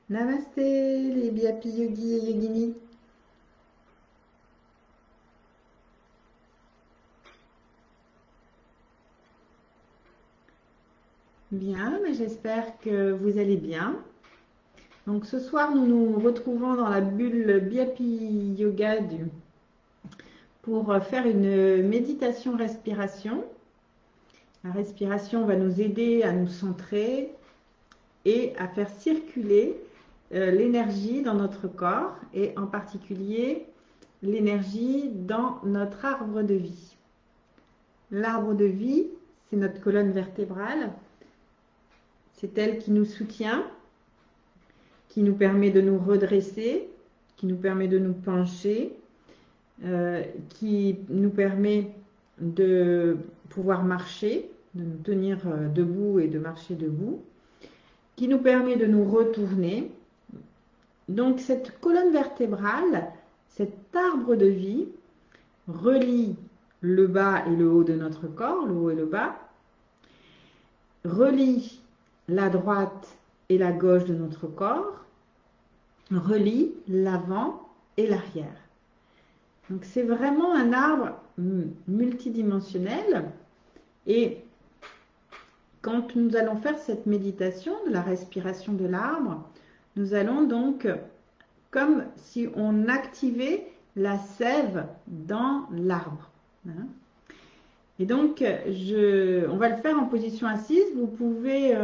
Namasté les Biapi Yogi et Yogini. Bien, mais j'espère que vous allez bien. Donc ce soir, nous nous retrouvons dans la bulle Biapi Yoga pour faire une méditation respiration. La respiration va nous aider à nous centrer et à faire circuler l'énergie dans notre corps et en particulier l'énergie dans notre arbre de vie. L'arbre de vie, c'est notre colonne vertébrale. C'est elle qui nous soutient, qui nous permet de nous redresser, qui nous permet de nous pencher, qui nous permet de pouvoir marcher, de nous tenir debout et de marcher debout, qui nous permet de nous retourner. Donc cette colonne vertébrale, cet arbre de vie, relie le bas et le haut de notre corps, le haut et le bas, relie la droite et la gauche de notre corps, relie l'avant et l'arrière. Donc c'est vraiment un arbre multidimensionnel et quand nous allons faire cette méditation de la respiration de l'arbre, nous allons donc comme si on activait la sève dans l'arbre. Et donc, on va le faire en position assise. Vous pouvez,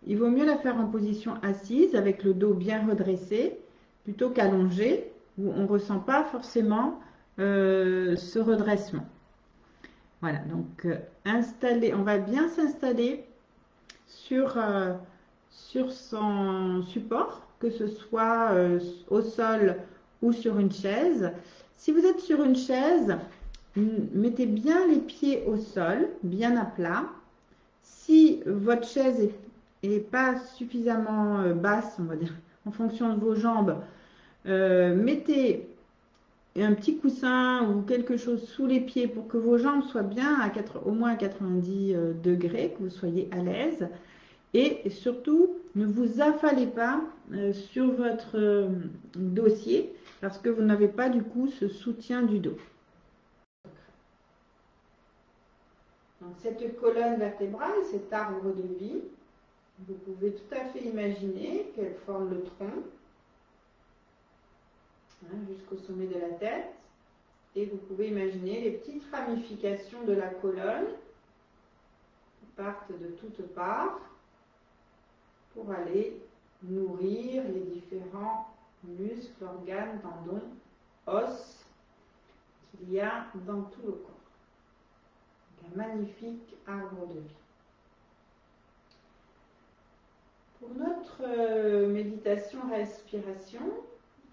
il vaut mieux la faire en position assise avec le dos bien redressé plutôt qu'allongé où on ne ressent pas forcément ce redressement. Voilà, donc on va bien s'installer sur son support, que ce soit au sol ou sur une chaise. Si vous êtes sur une chaise, mettez bien les pieds au sol, bien à plat. Si votre chaise n'est pas suffisamment basse, on va dire, en fonction de vos jambes, mettez un petit coussin ou quelque chose sous les pieds pour que vos jambes soient bien au moins à 90 degrés, que vous soyez à l'aise. Et surtout, ne vous affalez pas sur votre dossier parce que vous n'avez pas du coup ce soutien du dos. Donc, cette colonne vertébrale, cet arbre de vie, vous pouvez tout à fait imaginer qu'elle forme le tronc jusqu'au sommet de la tête. Et vous pouvez imaginer les petites ramifications de la colonne qui partent de toutes parts pour aller nourrir les différents muscles, organes, tendons, os qu'il y a dans tout le corps. Un magnifique arbre de vie. Pour notre méditation respiration,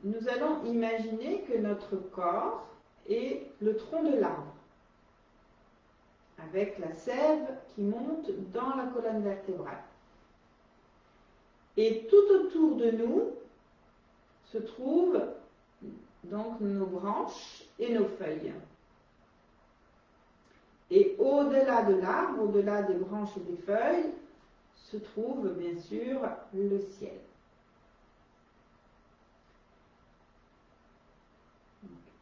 nous allons imaginer que notre corps est le tronc de l'arbre, avec la sève qui monte dans la colonne vertébrale. Et tout autour de nous se trouvent donc nos branches et nos feuilles. Et au-delà de l'arbre, au-delà des branches et des feuilles, se trouve bien sûr le ciel.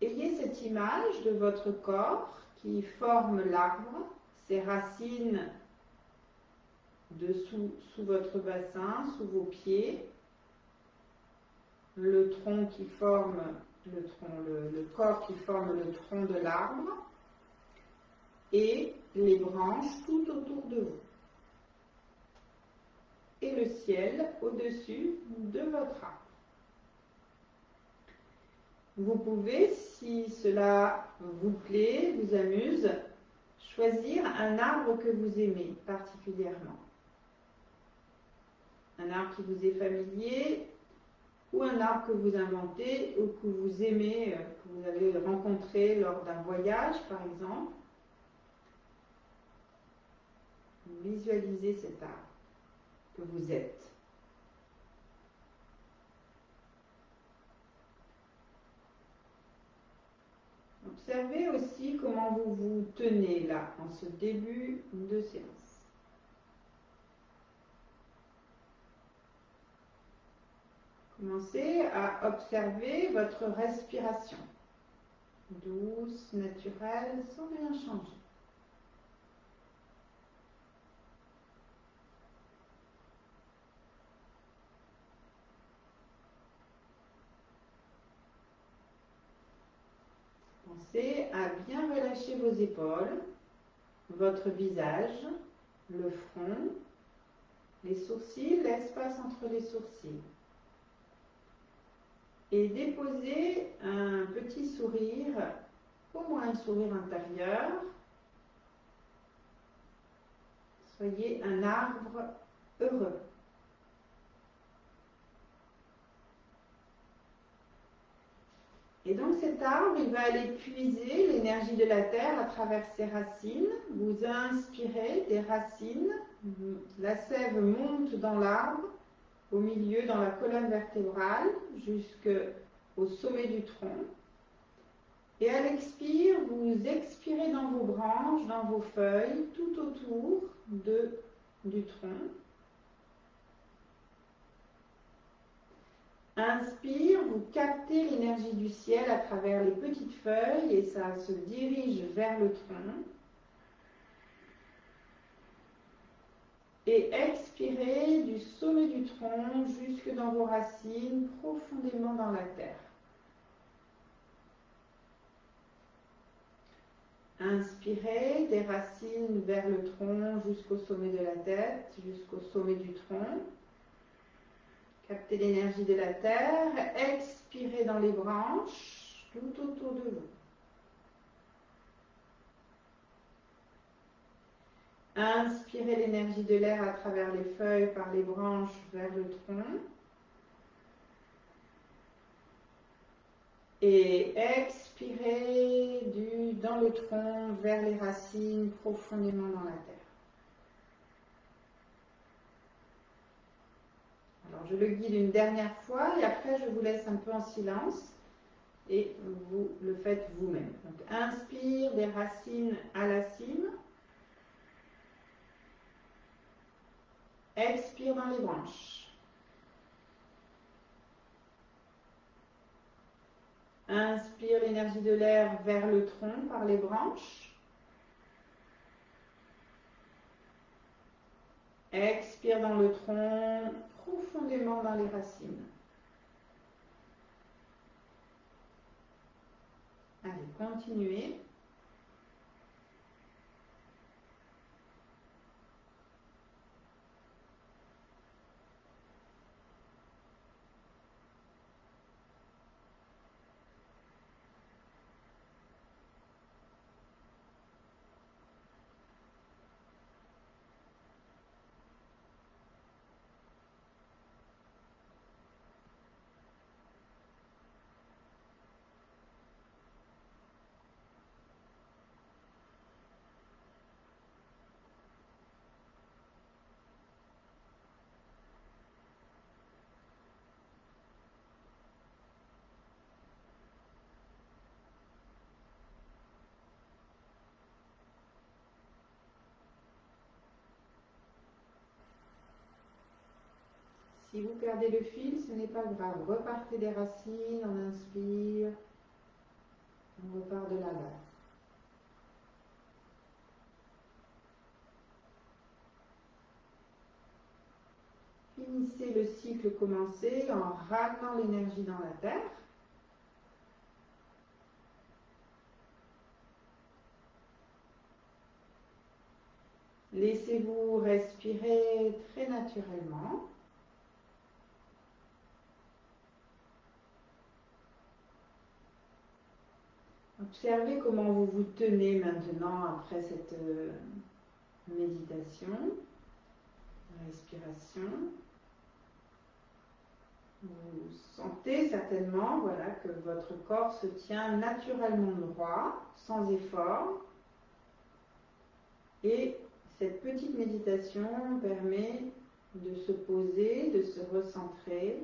Ayez cette image de votre corps qui forme l'arbre, ses racines sous votre bassin, sous vos pieds, le tronc qui forme le corps qui forme le tronc de l'arbre et les branches tout autour de vous. Et le ciel au-dessus de votre arbre. Vous pouvez, si cela vous plaît, vous amuse, choisir un arbre que vous aimez particulièrement. Un arbre qui vous est familier ou un arbre que vous inventez ou que vous aimez, que vous avez rencontré lors d'un voyage par exemple. Visualisez cet arbre que vous êtes. Observez aussi comment vous vous tenez là, en ce début de séance. Commencez à observer votre respiration, douce, naturelle, sans rien changer. Pensez à bien relâcher vos épaules, votre visage, le front, les sourcils, l'espace entre les sourcils. Et déposez un petit sourire, au moins un sourire intérieur. Soyez un arbre heureux. Et donc cet arbre, il va aller puiser l'énergie de la terre à travers ses racines. Vous inspirez des racines, la sève monte dans l'arbre, au milieu, dans la colonne vertébrale, jusqu'au sommet du tronc. Et à l'expire, vous expirez dans vos branches, dans vos feuilles, tout autour du tronc. Inspire, vous captez l'énergie du ciel à travers les petites feuilles et ça se dirige vers le tronc. Et expirez du sommet du tronc jusque dans vos racines, profondément dans la terre. Inspirez des racines vers le tronc jusqu'au sommet de la tête, jusqu'au sommet du tronc. Captez l'énergie de la terre, expirez dans les branches, tout autour de vous. Inspirez l'énergie de l'air à travers les feuilles, par les branches, vers le tronc. Et expirez dans le tronc, vers les racines, profondément dans la terre. Alors je le guide une dernière fois et après je vous laisse un peu en silence et vous le faites vous-même. Donc inspire des racines à la cime. Expire dans les branches. Inspire l'énergie de l'air vers le tronc par les branches. Expire dans le tronc, profondément dans les racines. Allez, continuez. Si vous perdez le fil, ce n'est pas grave. Repartez des racines, on inspire, on repart de la base. Finissez le cycle commencé en ramenant l'énergie dans la terre. Laissez-vous respirer très naturellement. Observez comment vous vous tenez maintenant après cette méditation, respiration. Vous sentez certainement que votre corps se tient naturellement droit, sans effort. Et cette petite méditation permet de se poser, de se recentrer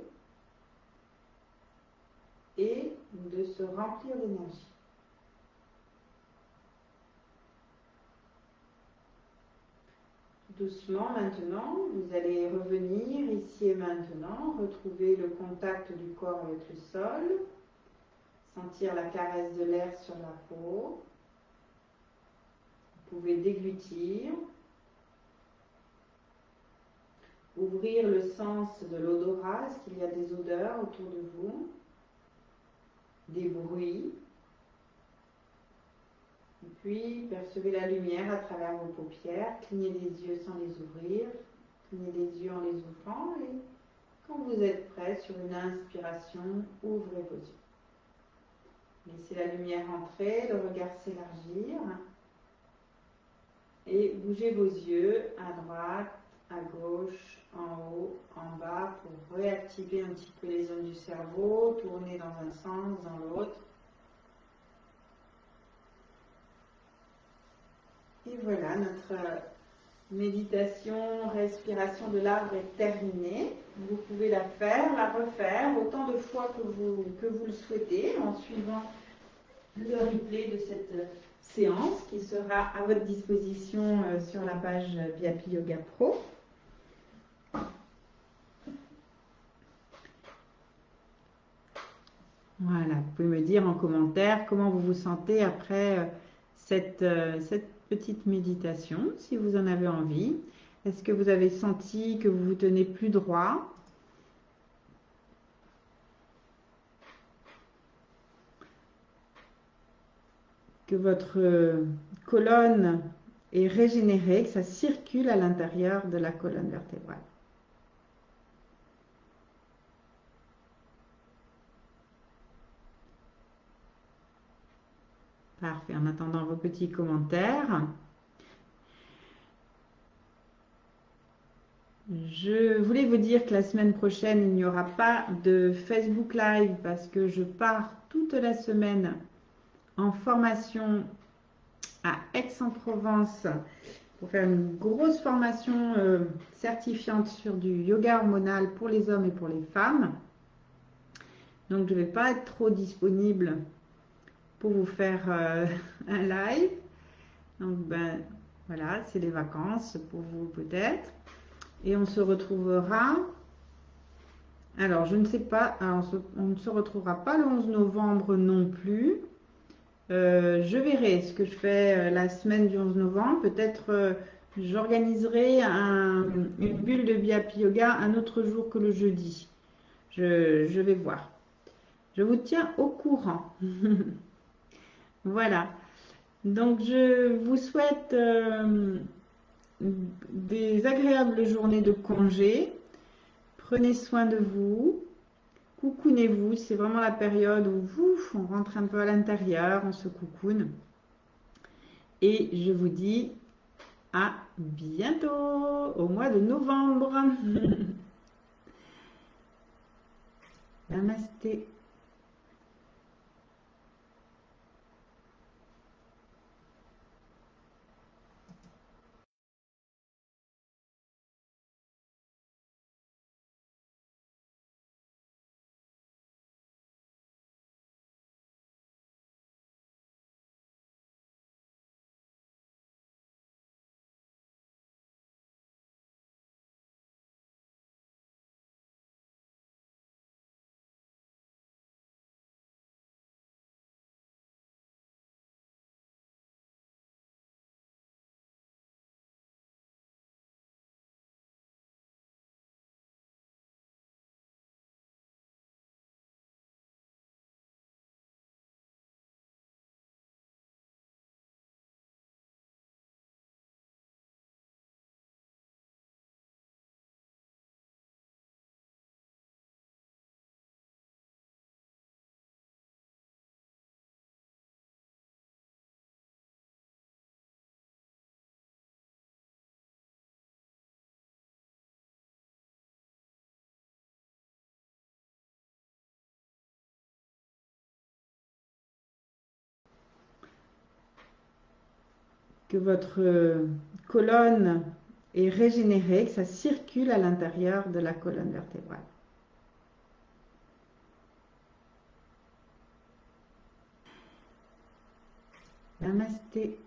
et de se remplir d'énergie. Doucement maintenant, vous allez revenir ici et maintenant, retrouver le contact du corps avec le sol, sentir la caresse de l'air sur la peau. Vous pouvez déglutir, ouvrir le sens de l'odorat. Est-ce qu'il y a des odeurs autour de vous? Des bruits? Et puis, percevez la lumière à travers vos paupières. Clignez les yeux sans les ouvrir. Clignez les yeux en les ouvrant. Et quand vous êtes prêt, sur une inspiration, ouvrez vos yeux. Laissez la lumière entrer, le regard s'élargir. Et bougez vos yeux à droite, à gauche, en haut, en bas pour réactiver un petit peu les zones du cerveau. Tournez dans un sens, dans l'autre. Et voilà, notre méditation, respiration de l'arbre est terminée. Vous pouvez la faire, la refaire autant de fois que vous le souhaitez en suivant le replay de cette séance qui sera à votre disposition sur la page Biapi Yoga Pro. Voilà, vous pouvez me dire en commentaire comment vous vous sentez après cette petite méditation, si vous en avez envie. Est-ce que vous avez senti que vous vous tenez plus droit? Que votre colonne est régénérée, que ça circule à l'intérieur de la colonne vertébrale? Parfait, en attendant vos petits commentaires. Je voulais vous dire que la semaine prochaine, il n'y aura pas de Facebook Live parce que je pars toute la semaine en formation à Aix-en-Provence pour faire une grosse formation certifiante sur du yoga hormonal pour les hommes et pour les femmes. Donc, je ne vais pas être trop disponible pour vous faire un live. Donc, ben voilà, c'est les vacances pour vous peut-être. Et on se retrouvera. Alors, je ne sais pas. Alors, on ne se retrouvera pas le 11 novembre non plus. Je verrai ce que je fais la semaine du 11 novembre. Peut-être j'organiserai une bulle de Biapi Yoga un autre jour que le jeudi. Je vais voir. Je vous tiens au courant. Voilà. Donc, je vous souhaite des agréables journées de congé. Prenez soin de vous. Coucounez-vous. C'est vraiment la période où on rentre un peu à l'intérieur, on se coucoune. Et je vous dis à bientôt, au mois de novembre. Namasté. Que votre colonne est régénérée, que ça circule à l'intérieur de la colonne vertébrale. Namasté.